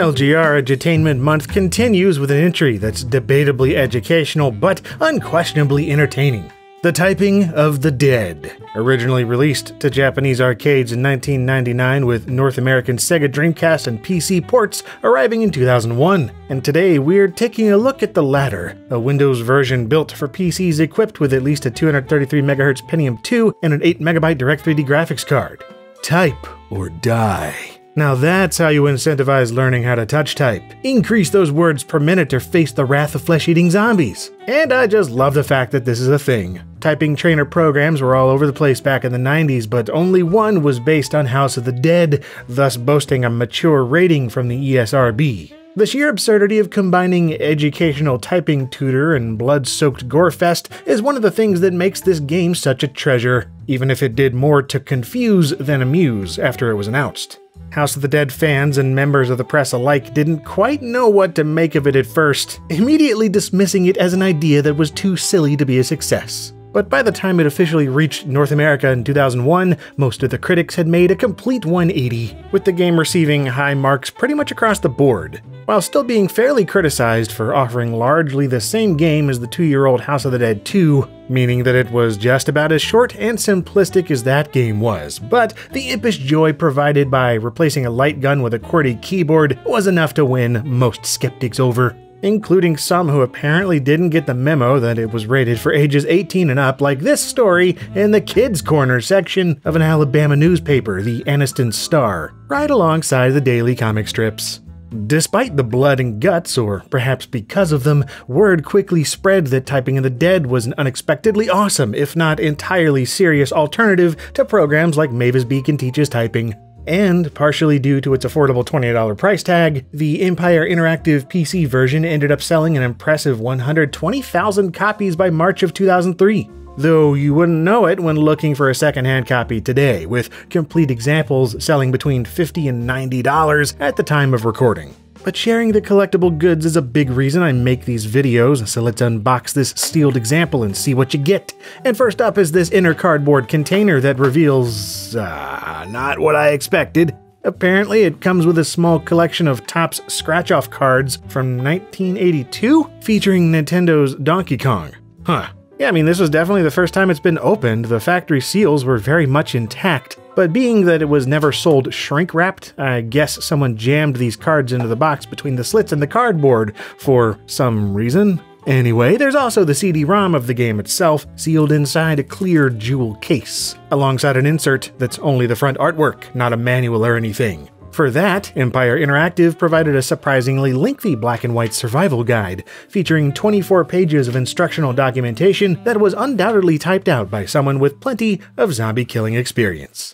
LGR Edutainment Month continues with an entry that's debatably educational but unquestionably entertaining. The Typing of the Dead. Originally released to Japanese arcades in 1999 with North American Sega Dreamcast and PC ports arriving in 2001. And today we're taking a look at the latter, a Windows version built for PCs equipped with at least a 233MHz Pentium 2 and an 8MB Direct3D graphics card. Type or die. Now that's how you incentivize learning how to touch type. Increase those words per minute or face the wrath of flesh-eating zombies. And I just love the fact that this is a thing. Typing trainer programs were all over the place back in the 90s, but only one was based on House of the Dead, thus boasting a mature rating from the ESRB. The sheer absurdity of combining educational typing tutor and blood-soaked gorefest is one of the things that makes this game such a treasure, even if it did more to confuse than amuse after it was announced. House of the Dead fans and members of the press alike didn't quite know what to make of it at first, immediately dismissing it as an idea that was too silly to be a success. But by the time it officially reached North America in 2001, most of the critics had made a complete 180, with the game receiving high marks pretty much across the board, while still being fairly criticized for offering largely the same game as the 2-year-old House of the Dead 2, meaning that it was just about as short and simplistic as that game was. But the impish joy provided by replacing a light gun with a QWERTY keyboard was enough to win most skeptics over, including some who apparently didn't get the memo that it was rated for ages 18 and up, like this story in the Kids Corner section of an Alabama newspaper, the Anniston Star, right alongside the daily comic strips. Despite the blood and guts, or perhaps because of them, word quickly spread that Typing of the Dead was an unexpectedly awesome, if not entirely serious alternative to programs like Mavis Beacon Teaches Typing. And, partially due to its affordable $28 price tag, the Empire Interactive PC version ended up selling an impressive 120,000 copies by March of 2003. Though you wouldn't know it when looking for a secondhand copy today, with complete examples selling between $50 and $90 at the time of recording. But sharing the collectible goods is a big reason I make these videos, so let's unbox this sealed example and see what you get. And first up is this inner cardboard container that reveals, not what I expected. Apparently it comes with a small collection of Topps scratch-off cards from 1982, featuring Nintendo's Donkey Kong. Huh. Yeah, I mean, this was definitely the first time it's been opened. The factory seals were very much intact, but being that it was never sold shrink-wrapped, I guess someone jammed these cards into the box between the slits in the cardboard for some reason. Anyway, there's also the CD-ROM of the game itself, sealed inside a clear jewel case, alongside an insert that's only the front artwork, not a manual or anything. For that, Empire Interactive provided a surprisingly lengthy black and white survival guide, featuring 24 pages of instructional documentation that was undoubtedly typed out by someone with plenty of zombie killing experience.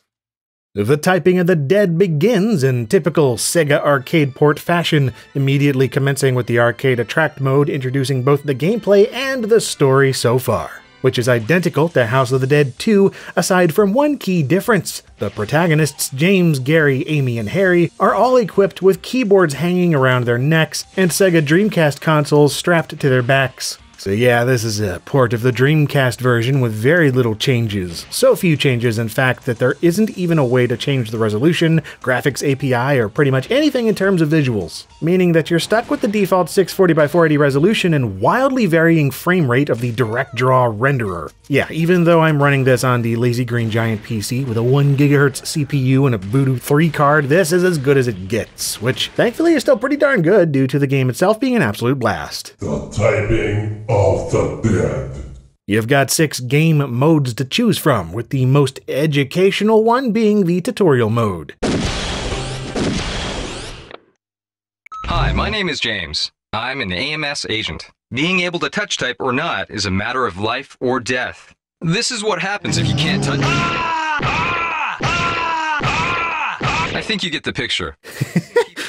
The Typing of the Dead begins in typical Sega arcade port fashion, immediately commencing with the Arcade Attract mode introducing both the gameplay and the story so far, which is identical to House of the Dead 2, aside from one key difference. The protagonists, James, Gary, Amy, and Harry, are all equipped with keyboards hanging around their necks and Sega Dreamcast consoles strapped to their backs. So yeah, this is a port of the Dreamcast version with very little changes. So few changes, in fact, that there isn't even a way to change the resolution, graphics API, or pretty much anything in terms of visuals. Meaning that you're stuck with the default 640x480 resolution and wildly varying frame rate of the DirectDraw renderer. Yeah, even though I'm running this on the Lazy Green Giant PC with a 1GHz CPU and a Voodoo 3 card, this is as good as it gets, which thankfully is still pretty darn good due to the game itself being an absolute blast. The Typing of the Dead. You've got 6 game modes to choose from, with the most educational one being the tutorial mode. Hi, my name is James. I'm an AMS agent. Being able to touch type or not is a matter of life or death. This is what happens if you can't touch. I think you get the picture.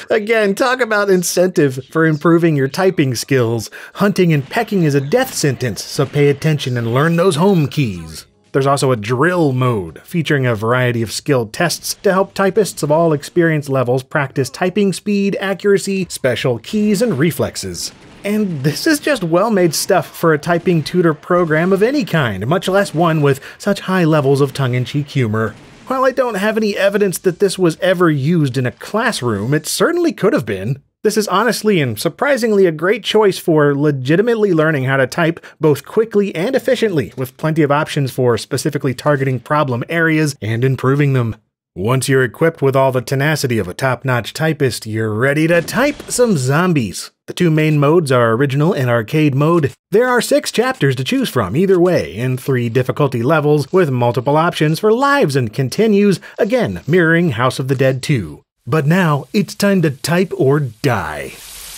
Again, talk about incentive for improving your typing skills. Hunting and pecking is a death sentence, so pay attention and learn those home keys. There's also a drill mode, featuring a variety of skilled tests to help typists of all experience levels practice typing speed, accuracy, special keys, and reflexes. And this is just well-made stuff for a typing tutor program of any kind, much less one with such high levels of tongue-in-cheek humor. While I don't have any evidence that this was ever used in a classroom, it certainly could have been. This is honestly and surprisingly a great choice for legitimately learning how to type both quickly and efficiently, with plenty of options for specifically targeting problem areas and improving them. Once you're equipped with all the tenacity of a top-notch typist, you're ready to type some zombies. The two main modes are original and arcade mode. There are 6 chapters to choose from either way, and 3 difficulty levels with multiple options for lives and continues, again mirroring House of the Dead 2. But now, it's time to type or die.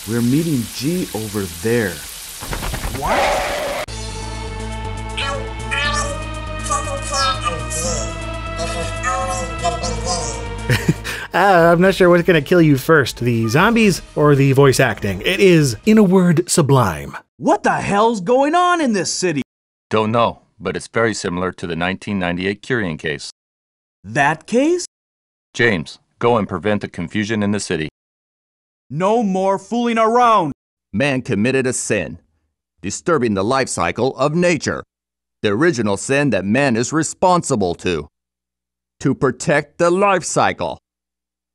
We're meeting G over there. What? I'm not sure what's going to kill you first, the zombies or the voice acting. It is, in a word, sublime. What the hell's going on in this city? Don't know, but it's very similar to the 1998 Curian case. That case? James, go and prevent the confusion in the city. No more fooling around! Man committed a sin, disturbing the life cycle of nature. The original sin that man is responsible to protect the life cycle.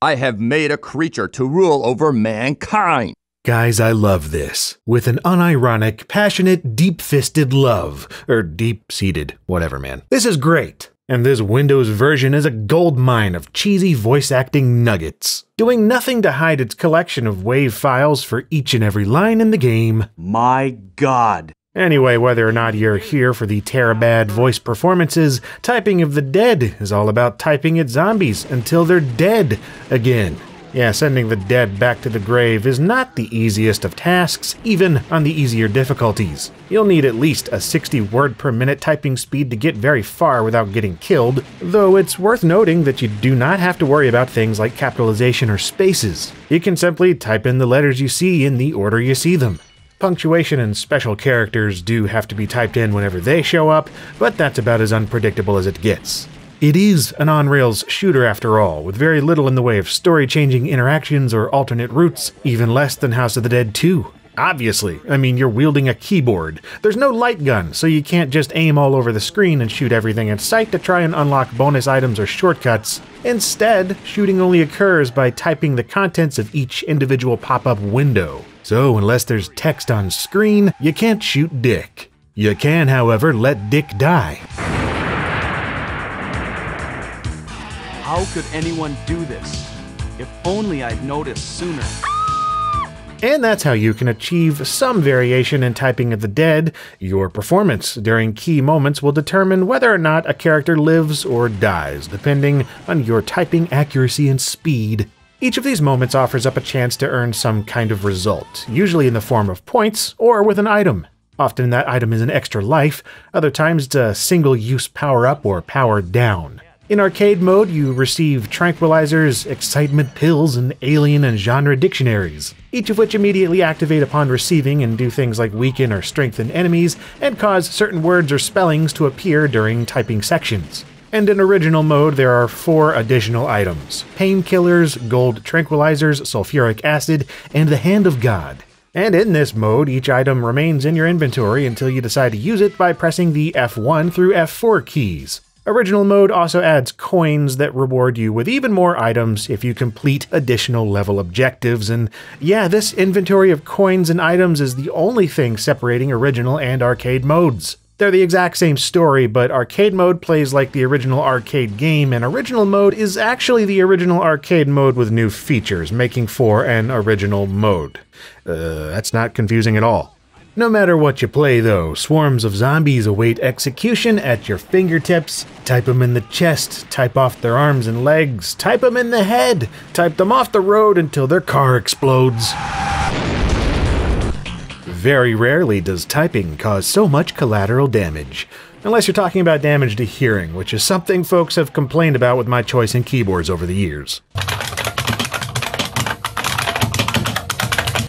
I have made a creature to rule over mankind. Guys, I love this. With an unironic, passionate, deep-fisted love. Or deep-seated, whatever, man. This is great. And this Windows version is a goldmine of cheesy voice acting nuggets, doing nothing to hide its collection of WAV files for each and every line in the game. My God. Anyway, whether or not you're here for the terabad voice performances, Typing of the Dead is all about typing at zombies until they're dead again. Yeah, sending the dead back to the grave is not the easiest of tasks, even on the easier difficulties. You'll need at least a 60 word per minute typing speed to get very far without getting killed, though it's worth noting that you do not have to worry about things like capitalization or spaces. You can simply type in the letters you see in the order you see them. Punctuation and special characters do have to be typed in whenever they show up, but that's about as unpredictable as it gets. It is an on-rails shooter after all, with very little in the way of story-changing interactions or alternate routes, even less than House of the Dead 2. Obviously, I mean, you're wielding a keyboard. There's no light gun, so you can't just aim all over the screen and shoot everything in sight to try and unlock bonus items or shortcuts. Instead, shooting only occurs by typing the contents of each individual pop-up window. So unless there's text on screen, you can't shoot Dick. You can, however, let Dick die. How could anyone do this? If only I'd noticed sooner. And that's how you can achieve some variation in Typing of the Dead. Your performance during key moments will determine whether or not a character lives or dies, depending on your typing accuracy and speed. Each of these moments offers up a chance to earn some kind of result, usually in the form of points or with an item. Often that item is an extra life, other times it's a single-use power-up or power-down. In arcade mode, you receive tranquilizers, excitement pills, and alien and genre dictionaries, each of which immediately activate upon receiving and do things like weaken or strengthen enemies and cause certain words or spellings to appear during typing sections. And in original mode, there are 4 additional items: painkillers, gold tranquilizers, sulfuric acid, and the Hand of God. And in this mode, each item remains in your inventory until you decide to use it by pressing the F1 through F4 keys. Original mode also adds coins that reward you with even more items if you complete additional level objectives, and yeah, this inventory of coins and items is the only thing separating original and arcade modes. They're the exact same story, but arcade mode plays like the original arcade game, and original mode is actually the original arcade mode with new features, making for an original mode. That's not confusing at all. No matter what you play though, swarms of zombies await execution at your fingertips. Type them in the chest, type off their arms and legs, type them in the head, type them off the road until their car explodes. Very rarely does typing cause so much collateral damage. Unless you're talking about damage to hearing, which is something folks have complained about with my choice in keyboards over the years.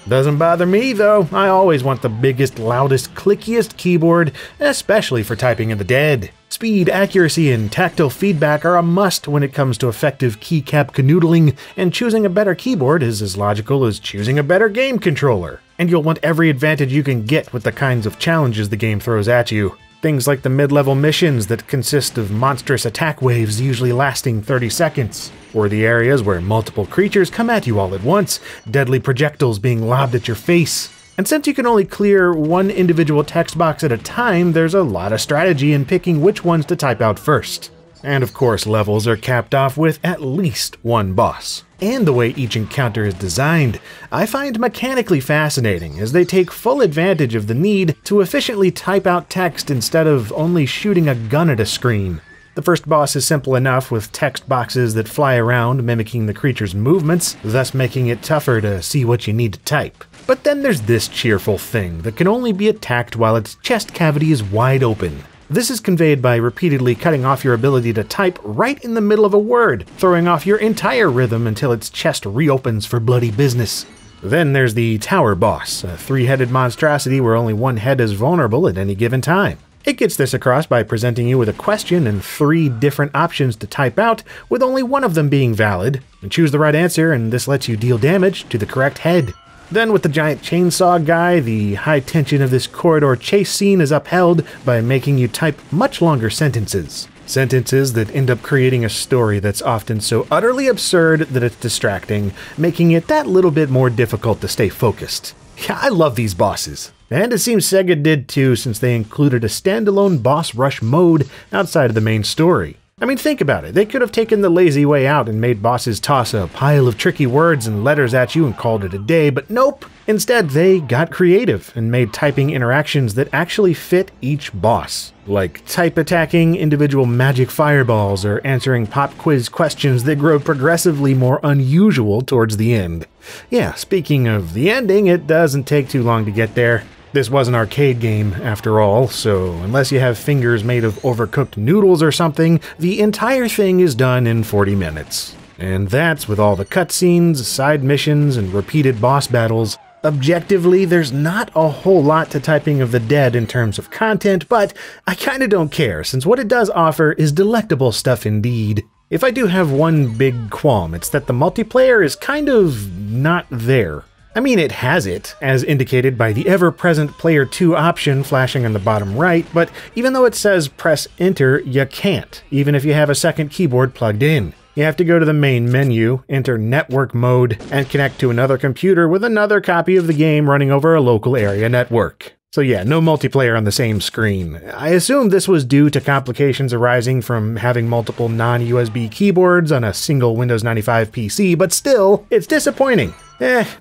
Doesn't bother me though, I always want the biggest, loudest, clickiest keyboard, especially for Typing of the Dead. Speed, accuracy, and tactile feedback are a must when it comes to effective keycap canoodling, and choosing a better keyboard is as logical as choosing a better game controller. And you'll want every advantage you can get with the kinds of challenges the game throws at you. Things like the mid-level missions that consist of monstrous attack waves usually lasting 30 seconds, or the areas where multiple creatures come at you all at once, deadly projectiles being lobbed at your face. And since you can only clear one individual text box at a time, there's a lot of strategy in picking which ones to type out first. And of course, levels are capped off with at least one boss. And the way each encounter is designed, I find mechanically fascinating, as they take full advantage of the need to efficiently type out text instead of only shooting a gun at a screen. The first boss is simple enough, with text boxes that fly around mimicking the creature's movements, thus making it tougher to see what you need to type. But then there's this cheerful thing that can only be attacked while its chest cavity is wide open. This is conveyed by repeatedly cutting off your ability to type right in the middle of a word, throwing off your entire rhythm until its chest reopens for bloody business. Then there's the Tower Boss, a three-headed monstrosity where only one head is vulnerable at any given time. It gets this across by presenting you with a question and 3 different options to type out, with only one of them being valid. And choose the right answer, and this lets you deal damage to the correct head. Then with the giant chainsaw guy, the high tension of this corridor chase scene is upheld by making you type much longer sentences. Sentences that end up creating a story that's often so utterly absurd that it's distracting, making it that little bit more difficult to stay focused. Yeah, I love these bosses. And it seems Sega did too, since they included a standalone boss rush mode outside of the main story. I mean, think about it. They could have taken the lazy way out and made bosses toss a pile of tricky words and letters at you and called it a day, but nope. Instead, they got creative and made typing interactions that actually fit each boss, like type attacking individual magic fireballs or answering pop quiz questions that grow progressively more unusual towards the end. Yeah, speaking of the ending, it doesn't take too long to get there. This was an arcade game, after all, so unless you have fingers made of overcooked noodles or something, the entire thing is done in 40 minutes. And that's with all the cutscenes, side missions, and repeated boss battles. Objectively, there's not a whole lot to Typing of the Dead in terms of content, but I kinda don't care, since what it does offer is delectable stuff indeed. If I do have one big qualm, it's that the multiplayer is kind of not there. I mean, it has it, as indicated by the ever-present Player 2 option flashing on the bottom right, but even though it says press enter, you can't, even if you have a second keyboard plugged in. You have to go to the main menu, enter network mode, and connect to another computer with another copy of the game running over a local area network. So yeah, no multiplayer on the same screen. I assume this was due to complications arising from having multiple non-USB keyboards on a single Windows 95 PC, but still, it's disappointing.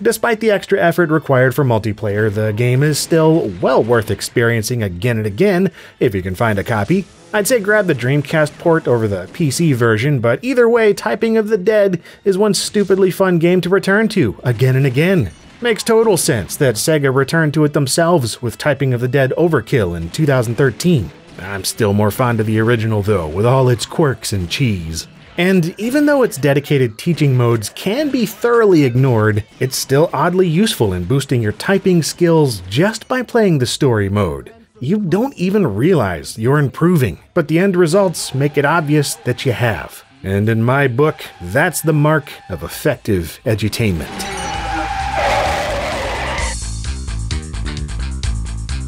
Despite the extra effort required for multiplayer, the game is still well worth experiencing again and again if you can find a copy. I'd say grab the Dreamcast port over the PC version, but either way, Typing of the Dead is one stupidly fun game to return to again and again. Makes total sense that Sega returned to it themselves with Typing of the Dead Overkill in 2013. I'm still more fond of the original though, with all its quirks and cheese. And even though its dedicated teaching modes can be thoroughly ignored, it's still oddly useful in boosting your typing skills just by playing the story mode. You don't even realize you're improving, but the end results make it obvious that you have. And in my book, that's the mark of effective edutainment.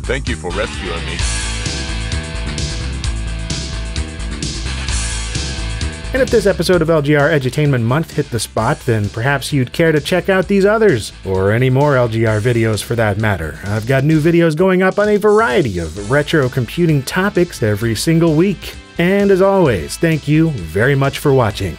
Thank you for rescuing me. And if this episode of LGR Edutainment Month hit the spot, then perhaps you'd care to check out these others, or any more LGR videos for that matter. I've got new videos going up on a variety of retro computing topics every single week. And as always, thank you very much for watching.